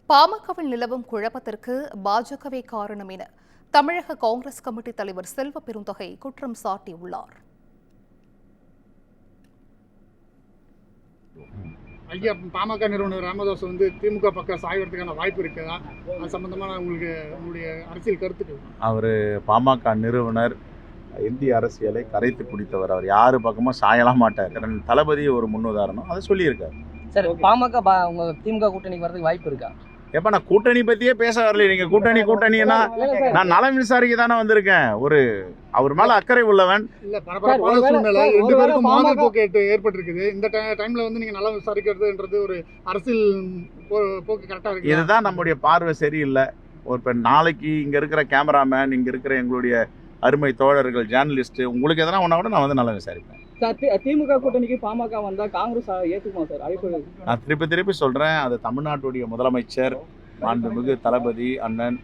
பாமகவில் நிலவும் குழப்பத்திற்கு பாஜகவே காரணம் என தமிழக காங்கிரஸ் கமிட்டி தலைவர் செல்வ பெருந்தகை குற்றம் சாட்டியுள்ளார். ஐயா, பாமக நிறுவனர் ராமதாஸ் திமுக பக்கம் சாய்வதற்கான வாய்ப்பு இருக்குதா? அது சம்பந்தமான உங்களுடைய அரசியல் கருத்துக்கள். அவர் பாமக நிறுவனர், இந்திய அரசியலை கரைத்து குடித்தவர். அவர் யாரு பக்கமும் சாயலாம் மாட்டார். தளபதி ஒரு முன்னுதாரணம், அதை சொல்லியிருக்காரு. சார், பாமக உங்க திமுக கூட்டணிக்கு வரதுக்கு வாய்ப்பு இருக்கா? எப்ப நான் கூட்டணி பத்தியே பேச வரல. நீங்க கூட்டணின்னா நான் நலம் விசாரிக்க தானே வந்திருக்கேன். அவர் மேல அக்கறை உள்ளவன். இல்ல, பரபரப்பான சூழ்நிலை, ரெண்டு பேருக்கும் மோதல் போக்கு ஏற்பட்டிருக்குது. இந்த டைம்ல நீங்க நலம் விசாரிக்கிறதுன்றது ஒரு அரசியல் போக்கு கரெக்டா இருக்கு. இதுதான் நம்முடைய பார்வை சரியில்லை. நாளைக்கு இங்க இருக்கிற கேமராமேன், இங்க இருக்கிற எங்களுடைய அருமை தோழர்கள், ஜேர்னலிஸ்ட், உங்களுக்கு எதனா ஒன்னா கூட நான் நலம் விசாரிப்பேன். திமுக கூட்டணிக்கு பாமக வந்தா காங்கிரஸ் ஏற்றுக்குமா சார்? அழைப்பு நான் திருப்பி சொல்றேன். அது தமிழ்நாட்டுடைய முதலமைச்சர் மாண்புமிகு தளபதி அண்ணன்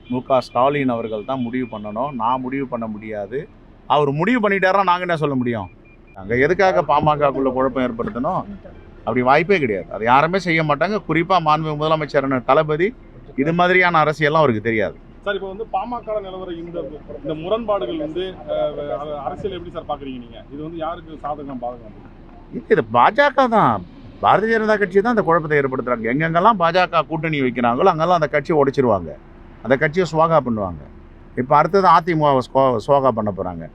மு.க. ஸ்டாலின் அவர்கள் தான் முடிவு பண்ணணும். நான் முடிவு பண்ண முடியாது. அவர் முடிவு பண்ணிட்டாரா நாங்கள் என்ன சொல்ல முடியும்? நாங்கள் எதுக்காக பாமகக்குள்ள குழப்பம் ஏற்படுத்தணும்? அப்படி வாய்ப்பே கிடையாது. அது யாருமே செய்ய மாட்டாங்க. குறிப்பாக மாண்புமிகு முதலமைச்சர் அண்ணன் தளபதி இது மாதிரியான அரசியல்லாம் அவருக்கு தெரியாது. சார், இப்போ பாமக நிலவர இந்த முரண்பாடுகள் அரசியல் எப்படி சார் பார்க்குறீங்க நீங்க? இது யாருக்கு சாதகம் பாதகம்? இது பாஜக தான், பாரதிய ஜனதா கட்சி தான் அந்த குழப்பத்தை ஏற்படுத்துறாங்க. எங்கெங்கெல்லாம் பாஜக கூட்டணி வைக்கிறாங்களோ அங்கெல்லாம் அந்த கட்சியை உடைச்சிருவாங்க, அந்த கட்சியை சுவாகா பண்ணுவாங்க. இப்போ அடுத்தது அதிமுக சுவாகா பண்ண போகிறாங்க.